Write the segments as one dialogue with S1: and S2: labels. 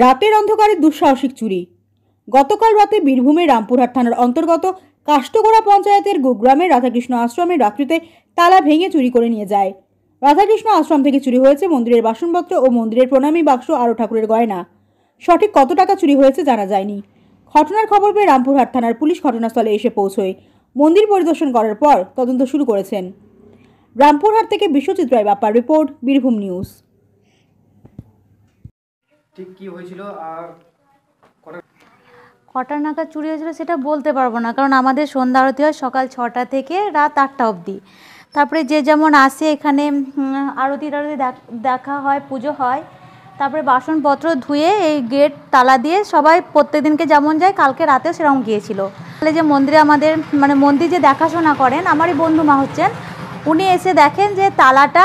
S1: রাতের অন্ধকারে দুঃসাহসিক চুরি। গতকাল রাতে বীরভূমের রামপুরহাট থানার অন্তর্গত কাষ্টগোড়া পঞ্চায়েতের গুগ্রামের রাধাকৃষ্ণ আশ্রমের রাত্রিতে তালা ভেঙে চুরি করে নিয়ে যায়। রাধাকৃষ্ণ আশ্রম থেকে চুরি হয়েছে মন্দিরের বাসনপত্র ও মন্দিরের প্রণামী বাক্স, আরও ঠাকুরের গয়না। সঠিক কত টাকা চুরি হয়েছে জানা যায়নি। ঘটনার খবর পেয়ে রামপুরহাট থানার পুলিশ ঘটনাস্থলে এসে পৌঁছয়। মন্দির পরিদর্শন করার পর তদন্ত শুরু করেছেন। রামপুরহাট থেকে বিশ্বজিৎ রায় বাপ্পার রিপোর্ট, বীরভূম নিউজ।
S2: ঠিক কি হয়েছিল আর
S3: কটা নাগাদ চুরি হয়েছিল সেটা বলতে পারবো না, কারণ আমাদের সন্ধ্যা আরতি হয় সকাল 6টা থেকে রাত 8টা অবধি। তারপরে যে যেমন আসে এখানে আরতি দেখা হয়, পুজো হয়, তারপরে বাসনপত্র ধুয়ে এই গেট তালা দিয়ে সবাই প্রত্যেক দিনকে যেমন যায় কালকে রাতেও সেরকম গিয়েছিল। তাহলে যে মন্দিরে আমাদের মন্দির যে দেখাশোনা করেন আমারই বন্ধু মা হচ্ছেন, উনি এসে দেখেন যে তালাটা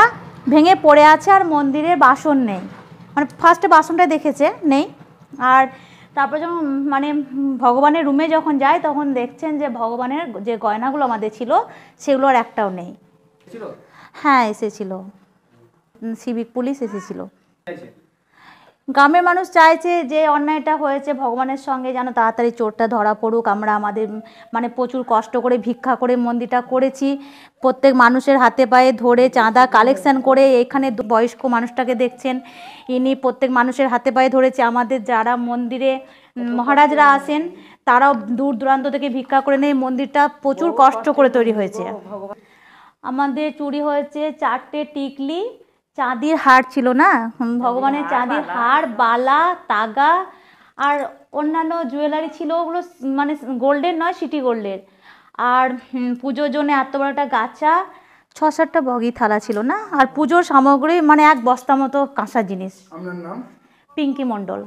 S3: ভেঙে পড়ে আছে আর মন্দিরে বাসন নেই। ফার্স্টে বাসনটা দেখেছে নেই, আর তারপর যখন ভগবানের রুমে যখন যায় তখন দেখছেন যে ভগবানের যে গয়নাগুলো আমাদের ছিল সেগুলো আর একটাও নেই। হ্যাঁ এসেছিল, সিভিক পুলিশ এসেছিল। গ্রামের মানুষ চাইছে যে অন্যায়টা হয়েছে ভগবানের সঙ্গে যেন তাড়াতাড়ি চোরটা ধরা পড়ুক। আমরা আমাদের প্রচুর কষ্ট করে ভিক্ষা করে মন্দিরটা করেছি, প্রত্যেক মানুষের হাতে পায়ে ধরে চাঁদা কালেকশন করে। এখানে বয়স্ক মানুষটাকে দেখছেন, ইনি প্রত্যেক মানুষের হাতে পায়ে ধরেছে। আমাদের যারা মন্দিরে মহারাজরা আসেন তারাও দূর দূরান্ত থেকে ভিক্ষা করে নেয়। মন্দিরটা প্রচুর কষ্ট করে তৈরি হয়েছে। আমাদের চুরি হয়েছে 4টে টিকলি, চাঁদির হার ছিল না, ভগবানের চাঁদির হার, বালা, তাগা আর অন্যান্য জুয়েলারি ছিল, ওগুলো গোল্ডের নয়, সিটি গোল্ডের। আর পুজোর জন্য এত বড় একটা গাছা, 6-7টা বগি থালা ছিল না, আর পুজোর সামগ্রী এক বস্তা মতো কাঁসা জিনিস।
S2: আপনার নাম?
S3: পিঙ্কি মণ্ডল।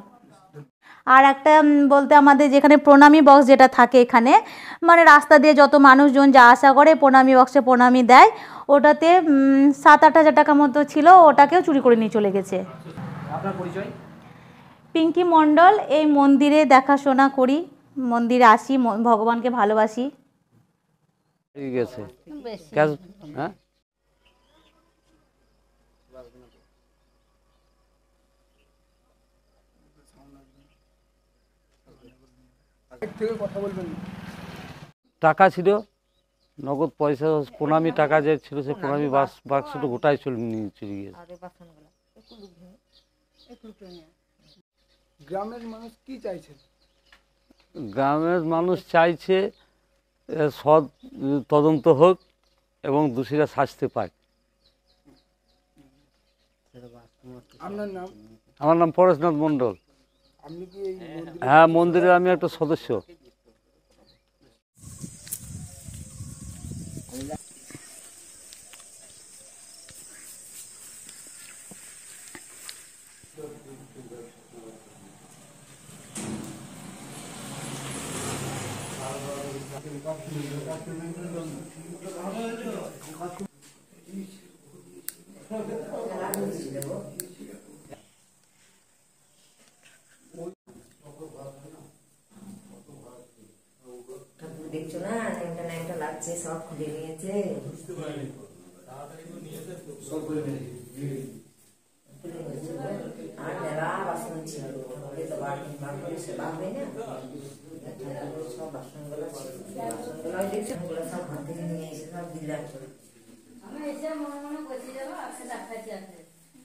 S3: আর একটা বলতে আমাদের যেখানে প্রণামী বক্স যেটা থাকে এখানে, রাস্তা দিয়ে যত মানুষজন যা আসা করে প্রণামী বক্সে প্রণামী দেয়, ওটাতে 7-8 হাজার টাকা মতো ছিল, ওটাকেও চুরি করে নিয়ে চলে গেছে।
S2: আপনার পরিচয়?
S3: পিঙ্কি মণ্ডল। এই মন্দিরে দেখাশোনা করি, মন্দিরে আসি, ভগবানকে ভালোবাসি।
S4: ঠিক আছে। হ্যাঁ টাকা ছিল, নগদ পয়সা, প্রণামী টাকা যে ছিল সে প্রণামী বাক্সটা গোটাই নিয়ে চলে গিয়েছে।
S2: গ্রামের মানুষ কি চাইছে?
S4: গ্রামের মানুষ চাইছে সৎ তদন্ত হোক এবং দোষীরা শাস্তি পায়।
S2: আপনার নাম?
S4: আমার নাম পরেশনাথ মণ্ডল।
S2: আপনি কি
S4: হ্যাঁ, মন্দিরের আমি একটা সদস্য।
S5: দেখছো না ন্যাংটা লাগছে, সব খুলে নিয়েছে। আর মেলা বাসন ছিল, সেবা হয় না, সব বাসনগুলো দেখছো, সব হাত থেকে নিয়ে এসে সব দিলাম। আমি এসে মনে মনে বসে যাবো, আপনি দেখাচ্ছি আছে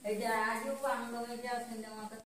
S5: এই যে আজও আনন্দ হয়ে যাওয়া